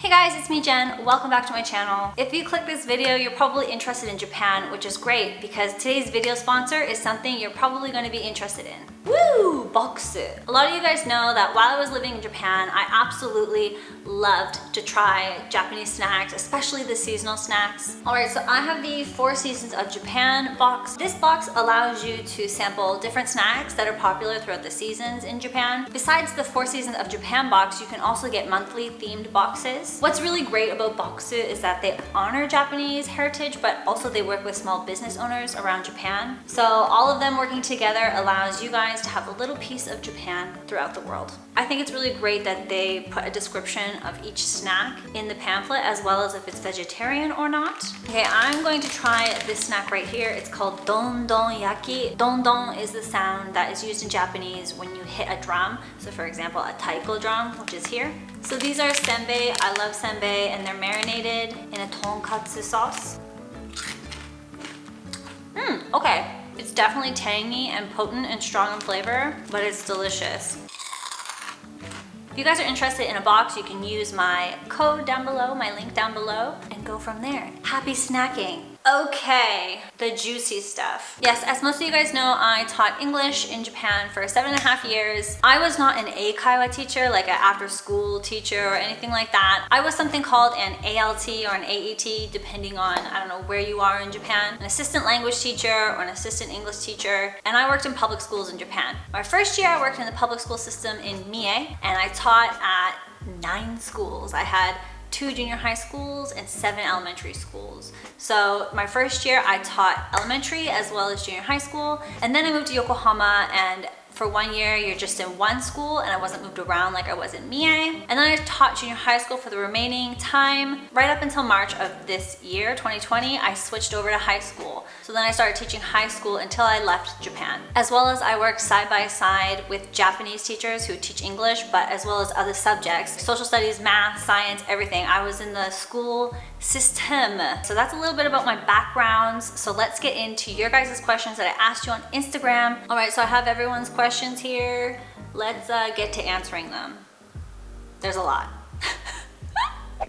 Hey guys, it's me Jen. Welcome back to my channel. If you click this video, you're probably interested in Japan, which is great because today's video sponsor is something you're probably going to be interested in. Woo! Boxu. A lot of you guys know that while I was living in Japan, I absolutely loved to try Japanese snacks, especially the seasonal snacks. Alright, so I have the 4 Seasons of Japan box. This box allows you to sample different snacks that are popular throughout the seasons in Japan. Besides the 4 Seasons of Japan box, you can also get monthly themed boxes. What's really great about Boxu is that they honor Japanese heritage, but also they work with small business owners around Japan. So all of them working together allows you guys to have a little piece of Japan throughout the world. I think it's really great that they put a description of each snack in the pamphlet as well as if it's vegetarian or not. Okay, I'm going to try this snack right here. It's called don don yaki. Don don is the sound that is used in Japanese when you hit a drum. So for example, a taiko drum, which is here. So these are senbei. I love senbei and they're marinated in a tonkatsu sauce. Okay. It's definitely tangy and potent and strong in flavor, but it's delicious. If you guys are interested in a box, you can use my code down below, my link down below, and go from there. Happy snacking. Okay, the juicy stuff. Yes, as most of you guys know, I taught English in Japan for 7.5 years. I was not an eikaiwa teacher, like an after-school teacher or anything like that. I was something called an ALT or an AET, depending on, I don't know, where you are in Japan. An assistant language teacher or an assistant English teacher. And I worked in public schools in Japan. My first year, I worked in the public school system in Mie, and I taught at 9 schools. I had 2 junior high schools and 7 elementary schools. So my first year I taught elementary as well as junior high school, and then I moved to Yokohama, and for 1 year you're just in one school and I wasn't moved around like I was in Mie. And then I taught junior high school for the remaining time. Right up until March of this year, 2020, I switched over to high school. So then I started teaching high school until I left Japan. As well as I worked side by side with Japanese teachers who teach English, but as well as other subjects, social studies, math, science, everything. I was in the school system. So that's a little bit about my backgrounds. So let's get into your guys' questions that I asked you on Instagram. All right, so I have everyone's questions here. Let's get to answering them. There's a lot.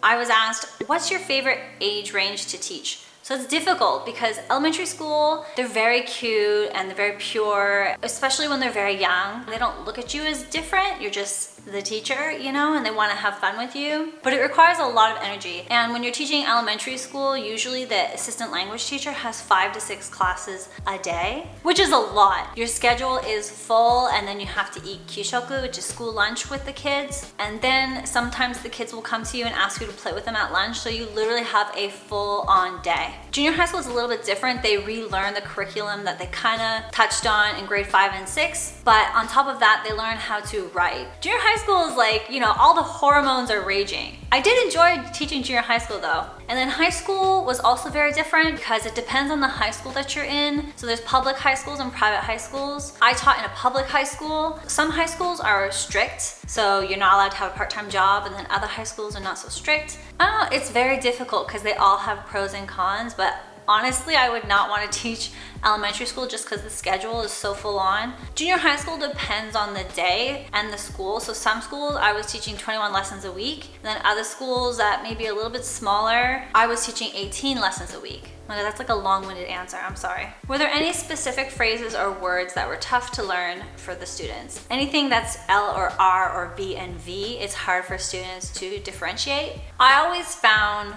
I was asked, what's your favorite age range to teach? So it's difficult because elementary school, they're very cute and they're very pure, especially when they're very young. They don't look at you as different. You're just the teacher, you know, and they want to have fun with you. But it requires a lot of energy. And when you're teaching elementary school, usually the assistant language teacher has 5 to 6 classes a day, which is a lot. Your schedule is full, and then you have to eat kishoku, which is school lunch, with the kids. And then sometimes the kids will come to you and ask you to play with them at lunch, so you literally have a full-on day. Junior high school is a little bit different. They relearn the curriculum that they kind of touched on in grade 5 and 6, but on top of that, they learn how to write. Junior high school is like, you know, all the hormones are raging. I did enjoy teaching junior high school though. And then high school was also very different because it depends on the high school that you're in. So there's public high schools and private high schools. I taught in a public high school. Some high schools are strict, so you're not allowed to have a part-time job, and then other high schools are not so strict. I don't know, it's very difficult because they all have pros and cons, but honestly, I would not want to teach elementary school just because the schedule is so full on. Junior high school depends on the day and the school. So some schools I was teaching 21 lessons a week. And then other schools that may be a little bit smaller, I was teaching 18 lessons a week. Okay, that's like a long-winded answer, I'm sorry. Were there any specific phrases or words that were tough to learn for the students? Anything that's L or R or B and V, it's hard for students to differentiate. I always found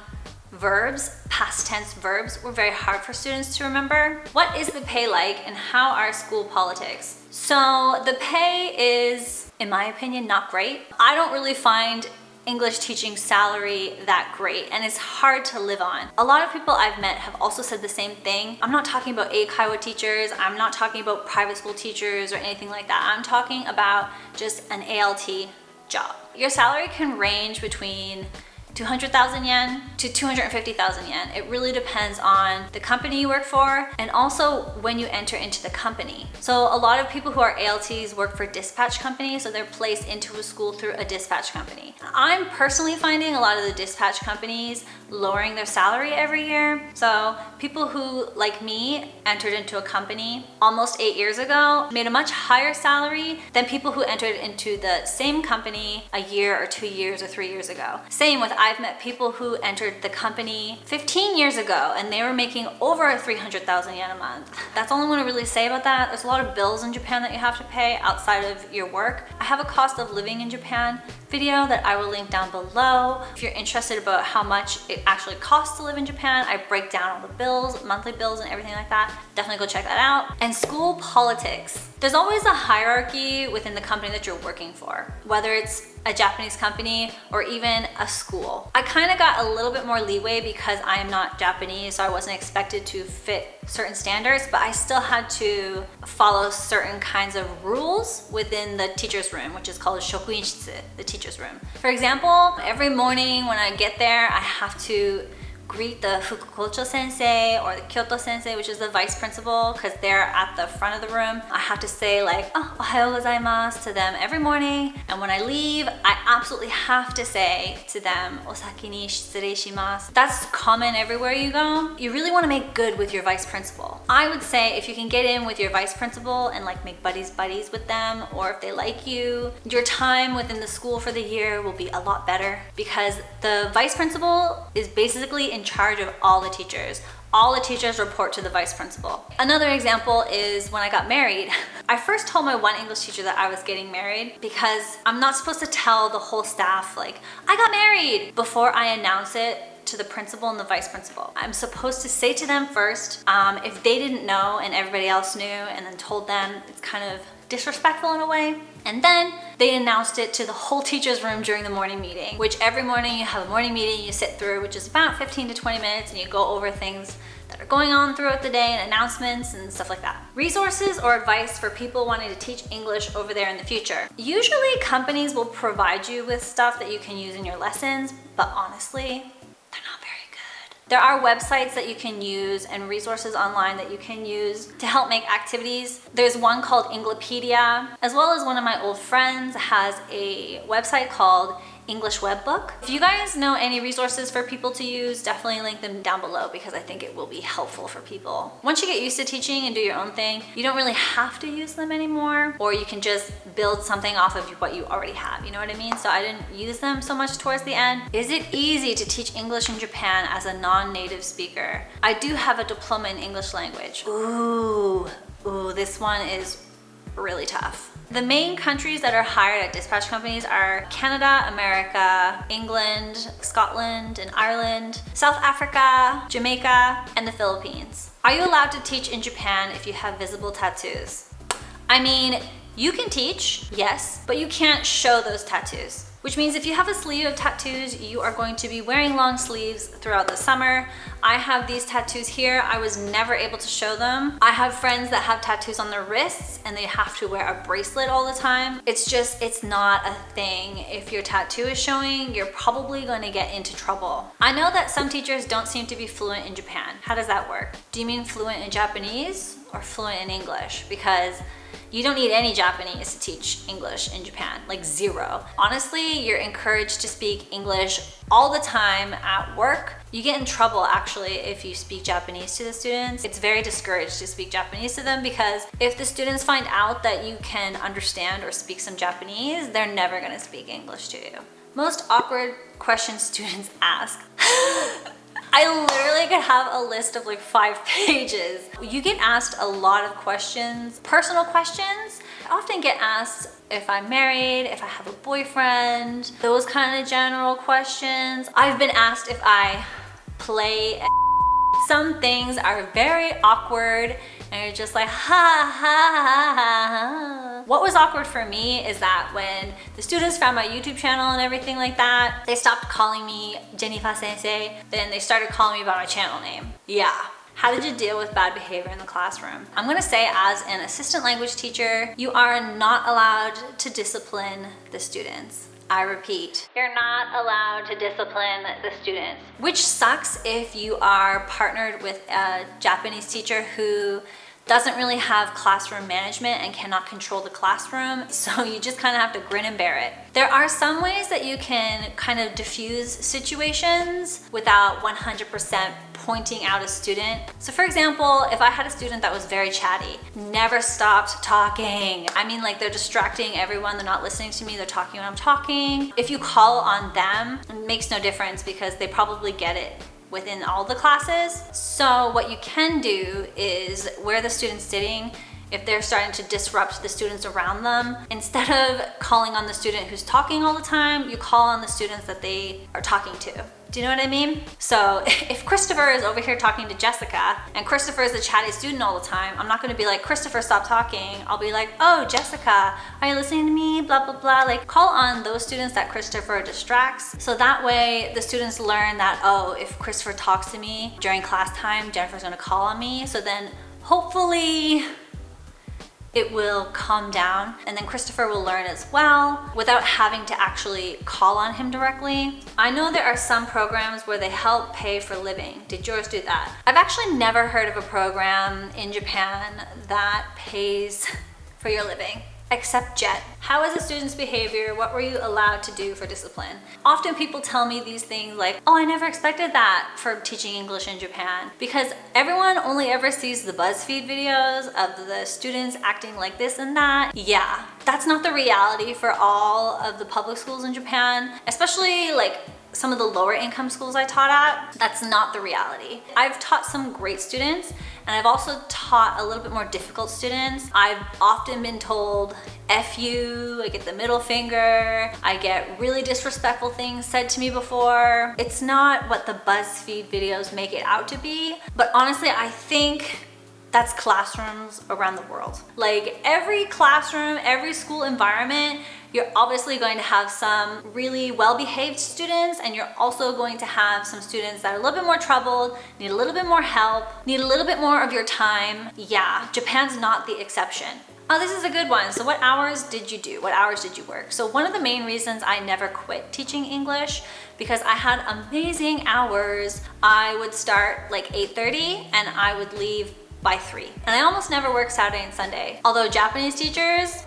verbs, past tense verbs, were very hard for students to remember. What is the pay like and how are school politics? So the pay is, in my opinion, not great. I don't really find English teaching salary that great, and it's hard to live on. A lot of people I've met have also said the same thing. I'm not talking about eikaiwa teachers, I'm not talking about private school teachers or anything like that. I'm talking about just an ALT job. Your salary can range between 200,000 yen to 250,000 yen. It really depends on the company you work for and also when you enter into the company. So a lot of people who are ALTs work for dispatch companies, so they're placed into a school through a dispatch company. I'm personally finding a lot of the dispatch companies lowering their salary every year. So people who, like me, entered into a company almost 8 years ago made a much higher salary than people who entered into the same company a year or 2 years or 3 years ago. Same with I've met people who entered the company 15 years ago and they were making over 300,000 yen a month. That's all I'm gonna really say about that. There's a lot of bills in Japan that you have to pay outside of your work. I have a cost of living in Japan video that I will link down below. If you're interested about how much it actually costs to live in Japan, I break down all the bills, monthly bills and everything like that. Definitely go check that out. And school politics. There's always a hierarchy within the company that you're working for, whether it's a Japanese company or even a school. I kind of got a little bit more leeway because I am not Japanese, so I wasn't expected to fit certain standards, but I still had to follow certain kinds of rules within the teacher's room, which is called shokuinshitsu, the teacher's room. For example, every morning when I get there, I have to greet the Fukukocho sensei or the Kyoto sensei, which is the vice principal, because they're at the front of the room. I have to say like, oh, ohayou gozaimasu to them every morning. And when I leave, I absolutely have to say to them, osaki ni shitsurei shimasu. That's common everywhere you go. You really want to make good with your vice principal. I would say if you can get in with your vice principal and like make buddies with them, or if they like you, your time within the school for the year will be a lot better because the vice principal is basically in charge of all the teachers. All the teachers report to the vice principal. Another example is when I got married. I first told my one English teacher that I was getting married because I'm not supposed to tell the whole staff like, I got married before I announce it to the principal and the vice principal. I'm supposed to say to them first. If they didn't know and everybody else knew and then told them, it's kind of disrespectful in a way. And then they announced it to the whole teacher's room during the morning meeting, which every morning you have a morning meeting you sit through, which is about 15 to 20 minutes, and you go over things that are going on throughout the day and announcements and stuff like that. Resources or advice for people wanting to teach English over there in the future. Usually companies will provide you with stuff that you can use in your lessons, but honestly, they're not very good. There are websites that you can use and resources online that you can use to help make activities. There's one called Inglopedia, as well as one of my old friends has a website called English Webbook. If you guys know any resources for people to use, definitely link them down below because I think it will be helpful for people. Once you get used to teaching and do your own thing, you don't really have to use them anymore, or you can just build something off of what you already have, you know what I mean? So I didn't use them so much towards the end. Is it easy to teach English in Japan as a non-native speaker? I do have a diploma in English language. Ooh, this one is really tough. The main countries that are hired at dispatch companies are Canada, America, England, Scotland, and Ireland, South Africa, Jamaica, and the Philippines. Are you allowed to teach in Japan if you have visible tattoos? I mean, you can teach, yes, but you can't show those tattoos. Which means if you have a sleeve of tattoos, you are going to be wearing long sleeves throughout the summer. I have these tattoos here. I was never able to show them. I have friends that have tattoos on their wrists and they have to wear a bracelet all the time. It's not a thing. If your tattoo is showing, you're probably going to get into trouble. I know that some teachers don't seem to be fluent in Japan. How does that work? Do you mean fluent in Japanese or fluent in English? Because you don't need any Japanese to teach English in Japan, like zero. Honestly, you're encouraged to speak English all the time at work. You get in trouble actually if you speak Japanese to the students. It's very discouraged to speak Japanese to them because if the students find out that you can understand or speak some Japanese, they're never gonna speak English to you. Most awkward questions students ask. I literally could have a list of like 5 pages. You get asked a lot of questions, personal questions. I often get asked if I'm married, if I have a boyfriend, those kind of general questions. I've been asked if I play. Some things are very awkward and you're just like, ha ha ha ha. What was awkward for me is that when the students found my YouTube channel and everything like that, they stopped calling me Jennifer Sensei, then they started calling me by my channel name. Yeah. How did you deal with bad behavior in the classroom? I'm gonna say as an assistant language teacher, you are not allowed to discipline the students. I repeat, you're not allowed to discipline the students, which sucks if you are partnered with a Japanese teacher who doesn't really have classroom management and cannot control the classroom, so you just kind of have to grin and bear it. There are some ways that you can kind of diffuse situations without 100% pointing out a student. So for example, if I had a student that was very chatty, never stopped talking. I mean, like, they're distracting everyone, they're not listening to me, they're talking when I'm talking. If you call on them, it makes no difference because they probably get it within all the classes. So what you can do is where the student's sitting, if they're starting to disrupt the students around them, instead of calling on the student who's talking all the time, you call on the students that they are talking to. Do you know what I mean? So if Christopher is over here talking to Jessica and Christopher is the chatty student all the time, I'm not gonna be like, Christopher, stop talking. I'll be like, oh, Jessica, are you listening to me? Blah, blah, blah. Like, call on those students that Christopher distracts. So that way the students learn that, oh, if Christopher talks to me during class time, Jennifer's gonna call on me. So then hopefully it will calm down, and then Christopher will learn as well without having to actually call on him directly. I know there are some programs where they help pay for living. Did yours do that? I've actually never heard of a program in Japan that pays for your living, except JET. How is a student's behavior? What were you allowed to do for discipline? Often people tell me these things like, oh, I never expected that for teaching English in Japan, because everyone only ever sees the BuzzFeed videos of the students acting like this and that. Yeah, that's not the reality for all of the public schools in Japan, especially like some of the lower income schools I taught at. That's not the reality. I've taught some great students, and I've also taught a little bit more difficult students. I've often been told, F you, I get the middle finger, I get really disrespectful things said to me before. It's not what the BuzzFeed videos make it out to be, but honestly, I think that's classrooms around the world. Like, every classroom, every school environment, you're obviously going to have some really well-behaved students, and you're also going to have some students that are a little bit more troubled, need a little bit more help, need a little bit more of your time. Yeah, Japan's not the exception. Oh, this is a good one. So what hours did you do? What hours did you work? So one of the main reasons I never quit teaching English, because I had amazing hours. I would start like 8:30 and I would leave by 3. And I almost never work Saturday and Sunday. Although Japanese teachers,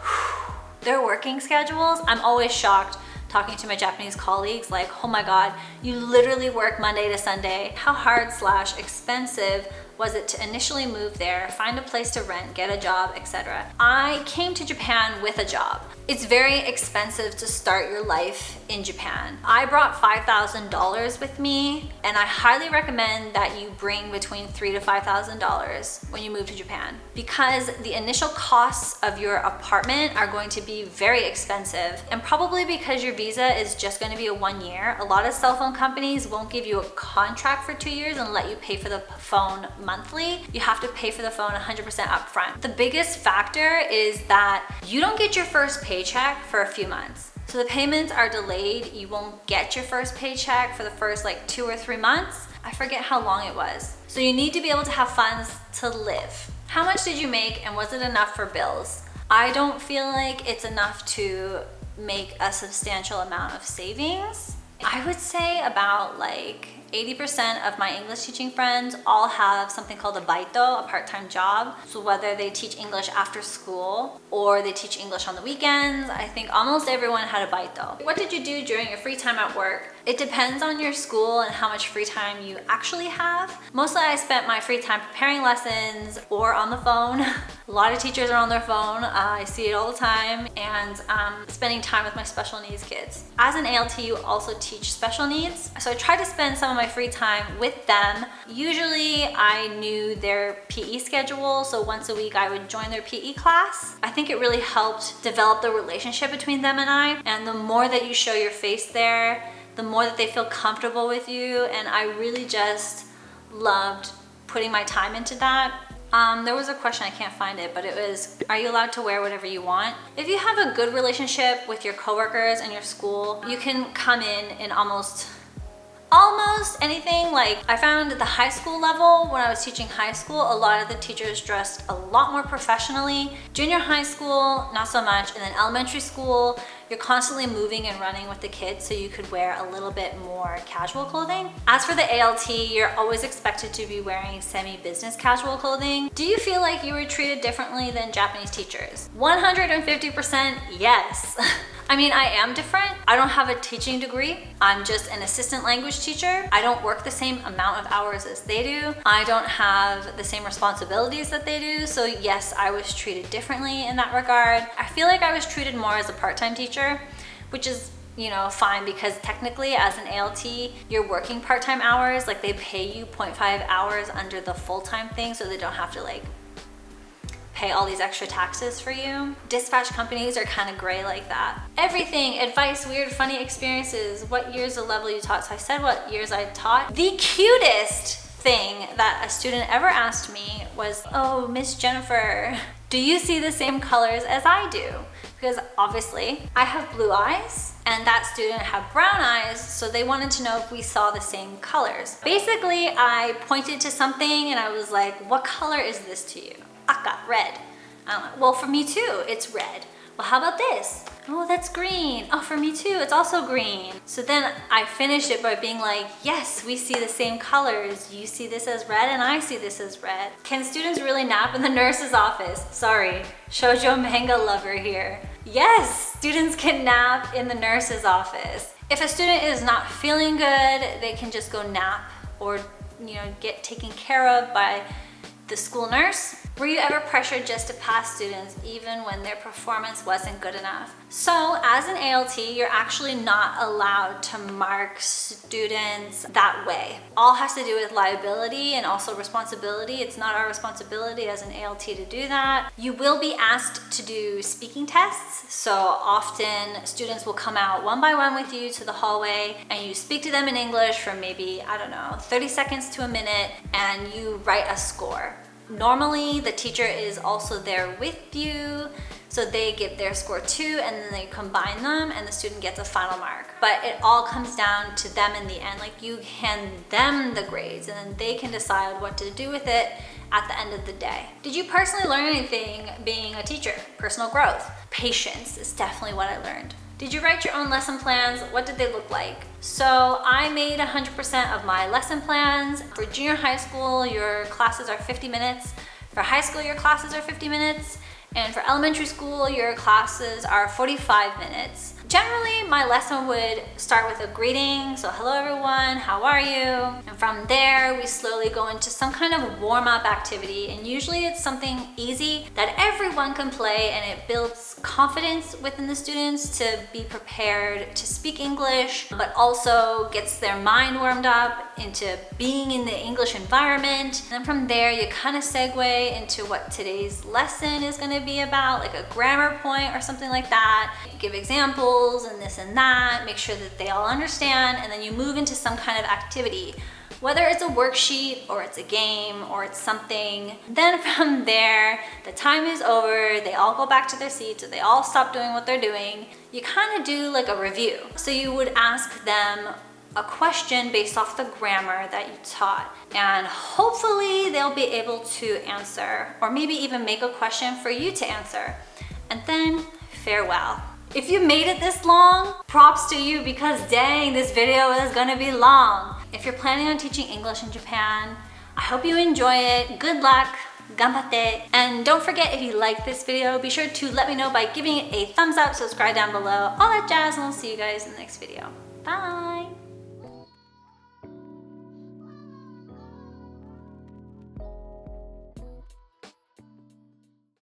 their working schedules, I'm always shocked talking to my Japanese colleagues, like, oh my God, you literally work Monday to Sunday. How hard / expensive was it to initially move there, find a place to rent, get a job, etc. I came to Japan with a job. It's very expensive to start your life in Japan. I brought $5,000 with me, and I highly recommend that you bring between $3,000 to $5,000 when you move to Japan, because the initial costs of your apartment are going to be very expensive, and probably because your visa is just going to be a 1 year. A lot of cell phone companies won't give you a contract for 2 years and let you pay for the phone monthly. You have to pay for the phone 100% upfront. The biggest factor is that you don't get your first paycheck for a few months. So the payments are delayed. You won't get your first paycheck for the first like 2 or 3 months. I forget how long it was. So you need to be able to have funds to live. How much did you make, and was it enough for bills? I don't feel like it's enough to make a substantial amount of savings. I would say about like 80% of my English teaching friends all have something called a baito, a part-time job. So whether they teach English after school or they teach English on the weekends, I think almost everyone had a baito. What did you do during your free time at work? It depends on your school and how much free time you actually have. Mostly I spent my free time preparing lessons or on the phone. A lot of teachers are on their phone. I see it all the time. And spending time with my special needs kids. As an ALT, you also teach special needs. So I try to spend some of my free time with them. Usually I knew their PE schedule, so once a week I would join their PE class. I think it really helped develop the relationship between them and I. And the more that you show your face there, the more that they feel comfortable with you. And I really just loved putting my time into that. There was a question, I can't find it, but it was, are you allowed to wear whatever you want? If you have a good relationship with your coworkers and your school, you can come in almost anything. Like, I found at the high school level, when I was teaching high school, a lot of the teachers dressed a lot more professionally. Junior high school, not so much. And then elementary school, you're constantly moving and running with the kids, so you could wear a little bit more casual clothing. As for the ALT, you're always expected to be wearing semi-business casual clothing. Do you feel like you were treated differently than Japanese teachers? 150% yes. I mean, I am different. I don't have a teaching degree. I'm just an assistant language teacher. I don't work the same amount of hours as they do. I don't have the same responsibilities that they do. So yes, I was treated differently in that regard. I feel like I was treated more as a part-time teacher, which is, you know, fine, because technically as an ALT, you're working part-time hours. Like, they pay you 0.5 hours under the full-time thing, so they don't have to like pay all these extra taxes for you. Dispatch companies are kind of gray like that. Everything, advice, weird, funny experiences, what years of level you taught. So I said what years I taught. The cutest thing that a student ever asked me was, oh, Miss Jennifer, do you see the same colors as I do? Because obviously I have blue eyes and that student had brown eyes, so they wanted to know if we saw the same colors. Basically, I pointed to something and I was like, what color is this to you? Aka, red. I don't know. Well, for me too, it's red. Well, how about this? Oh, that's green. Oh, for me too, it's also green. So then I finished it by being like, yes, we see the same colors. You see this as red and I see this as red. Can students really nap in the nurse's office? Sorry, shoujo manga lover here. Yes, students can nap in the nurse's office. If a student is not feeling good, they can just go nap or, you know, get taken care of by the school nurse. Were you ever pressured just to pass students even when their performance wasn't good enough? So as an ALT, you're actually not allowed to mark students that way. All has to do with liability and also responsibility. It's not our responsibility as an ALT to do that. You will be asked to do speaking tests. So often students will come out one by one with you to the hallway and you speak to them in English for maybe, I don't know, 30 seconds to a minute, and you write a score. Normally, the teacher is also there with you, so they give their score too, and then they combine them and the student gets a final mark. But it all comes down to them in the end. Like, you hand them the grades and then they can decide what to do with it at the end of the day. Did you personally learn anything being a teacher? Personal growth. Patience is definitely what I learned. Did you write your own lesson plans? What did they look like? So I made 100% of my lesson plans. For junior high school, your classes are 50 minutes. For high school, your classes are 50 minutes. And for elementary school, your classes are 45 minutes. Generally, my lesson would start with a greeting. So hello everyone, how are you? And from there, we slowly go into some kind of warm-up activity. And usually it's something easy that everyone can play, and it builds confidence within the students to be prepared to speak English, but also gets their mind warmed up into being in the English environment. And then from there, you kind of segue into what today's lesson is going to be about, like a grammar point or something like that. You give examples and this and that, make sure that they all understand, and then you move into some kind of activity, whether it's a worksheet or it's a game or it's something. Then from there, the time is over, they all go back to their seats, or they all stop doing what they're doing. You kind of do like a review. So you would ask them a question based off the grammar that you taught, and hopefully they'll be able to answer, or maybe even make a question for you to answer. And then farewell. If you made it this long, props to you, because dang, this video is gonna be long. If you're planning on teaching English in Japan, I hope you enjoy it. Good luck, ganbatte. And don't forget, if you like this video, be sure to let me know by giving it a thumbs up, subscribe down below, all that jazz, and I'll see you guys in the next video. Bye.